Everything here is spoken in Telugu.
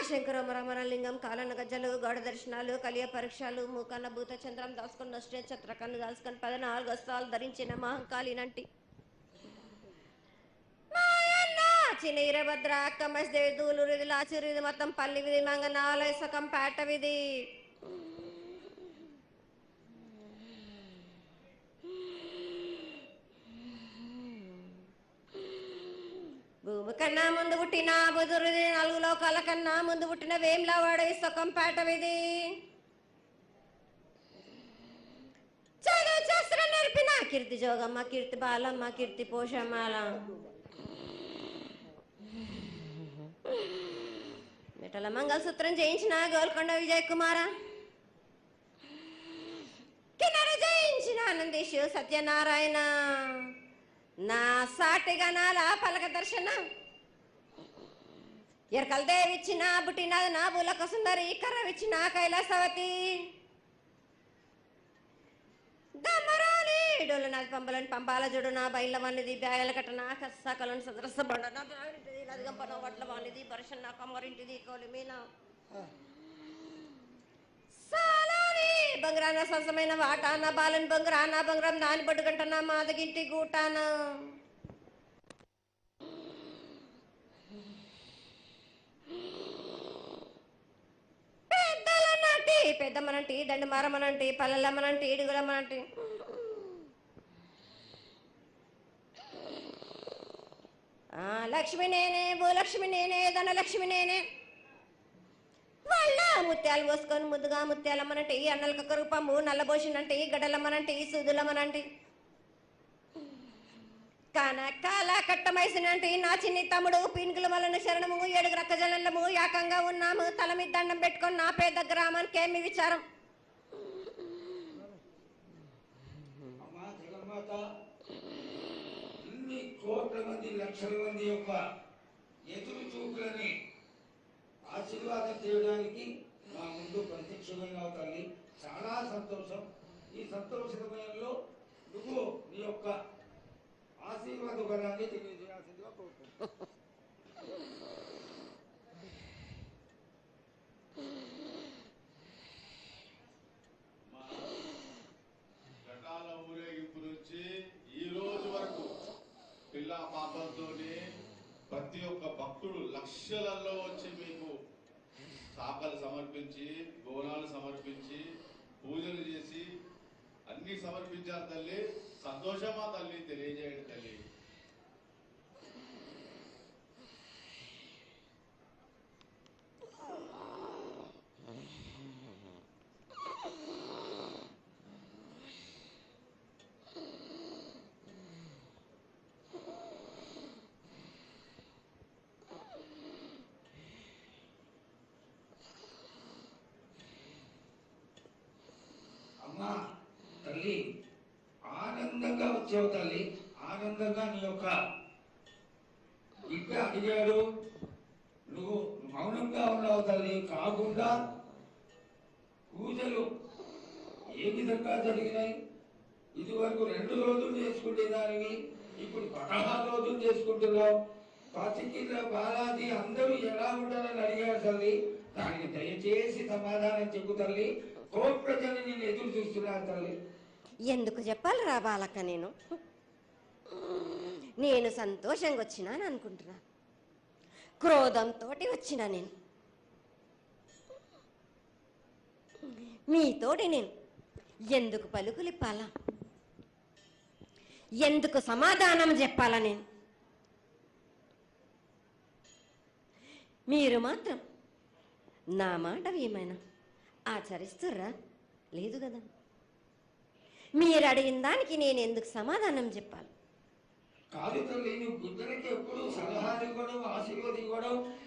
శంకరమరమరలింగం కాలన గజ్జలు గౌడ దర్శనాలు కలియ పరీక్షలు మూకన్న భూత చంద్రం దాసుకొని నష్టే ఛత్రకన్ను దాసుకొని 14 వస్త్రాలు ధరించిన మహంకాళినంటి చిన్న ఇరభద్ర అక్క మసిదేవి దూలూరు ఇది లాచూరు ఇది మొత్తం పల్లి విధి మంగనాలయ సకం పేట విధి భూమి కన్నా ముందు పుట్టిన బుధురుది 4 లోకాల కన్నా ముందు పుట్టిన వేమ్లవాడ సకం పేట విధి చదువు శాస్త్రం నేర్పిన కీర్తి జోగమ్మ కీర్తి బాలమ్మ కీర్తి పోషమాల మిటల మంగళసూత్రం చేయించిన గోల్కొండ విజయ్ కుమార కిన్నెర జయించిన ఆనందేశు సత్యనారాయణ నా సాటిగా నాల పలక దర్శన ఎరకల దేవిచ్చిన బుట్టినది నా బులక సుందరి కర్రవిచ్చిన కైలాసవతి దమరాని డోలనాథ్ పంపలని పంపాల జోడు నా బయల వానిది బ్యాయల కట్ట నా కసకలను సదరస బండ నా బ్యాడింటిది లదిగంపన వడ్ల వానిది బర్షన్ నా కమ్మరింటిది కోలిమీన సాలాని బంగ్రాన సరసమైన వాటాన బాలన్ బంగ్రాన బంగ్రం దాని బడ్డు గంటన మాదగింటి గూటాన పెద్దమ్మనంటి దండి మరమనంటి పల్లెలమ్మనంటి ఇడుగులమ్మనంటి లక్ష్మి నేనే భూలక్ష్మి నేనే ధనలక్ష్మి నేనే వాళ్ళ ముత్యాలు పోసుకొని ముద్దుగా ముత్యాలమ్మనంటి అన్నలక రూపము నల్లబోసినంటి గడలమ్మనంటి సూదులమ్మనంటి కనకాల కట్టమైసినంటి నా చిన్ని తమ్ముడు పీనుగుల వలన శరణము 7 రక్కజనము ఏకంగా ఉన్నాము తల మీద దండం పెట్టుకొని నా పేద గ్రామానికి ఏమి విచారం ఇన్ని కోట్ల మంది లక్షల మంది యొక్క ఎదురు చూపులని ఆశీర్వాదం చేయడానికి మా ముందు ప్రత్యక్షంగా తల్లి చాలా సంతోషం. ఈ సంతోష సమయంలో నువ్వు నీ యొక్క ఆశీర్వాద బలాన్ని తెలియజేయాల్సిందిగా కోరుకుంటున్నాను. ఘటాల ఊరేగింపు నుంచి ఈ రోజు వరకు పిల్ల పాపలతోనే ప్రతి ఒక్క భక్తుడు లక్షలలో వచ్చి మీకు శాఖలు సమర్పించి బోనాలు సమర్పించి పూజలు చేసి అన్ని సమర్పించారు తల్లి. సంతోషమా తల్లి తెలియజేయండి తల్లి. అమ్మా తల్లి ఆనందంగా వచ్చావు తల్లి. ఆనందంగా నీ యొక్క బిడ్డ అడిగాడు, నువ్వు మౌనంగా ఉన్నావు తల్లి. కాకుండా పూజలు ఏ విధంగా జరిగినాయి? ఇది వరకు 2 రోజులు చేసుకునేదానివి, ఇప్పుడు 16 రోజులు చేసుకుంటున్నావు. పసికిల బాలాది అందరూ ఎలా ఉంటారని అడిగారు తల్లి. దానికి దయచేసి సమాధానం చెప్పు తల్లి. కోట్ల జనం నేను ఎదురు చూస్తున్నారు తల్లి. ఎందుకు చెప్పాలి రా బాలక్క, నేను సంతోషంగా వచ్చినాను అనుకుంటున్నా, క్రోధంతో వచ్చినా నేను మీతోటి నేను ఎందుకు పలుకులిప్పాలా, ఎందుకు సమాధానం చెప్పాలా? నేను మీరు మాత్రం నా మాట ఏమైనా ఆచరిస్తుర్రా? లేదు కదా. మీరు అడిగిన దానికి నేను ఎందుకు సమాధానం చెప్పాలి? కాదు తల్లి, నువ్వు బిడ్డలకి ఎప్పుడు సలహాలు ఇవ్వడం, ఆశీర్వాదం ఇవ్వడం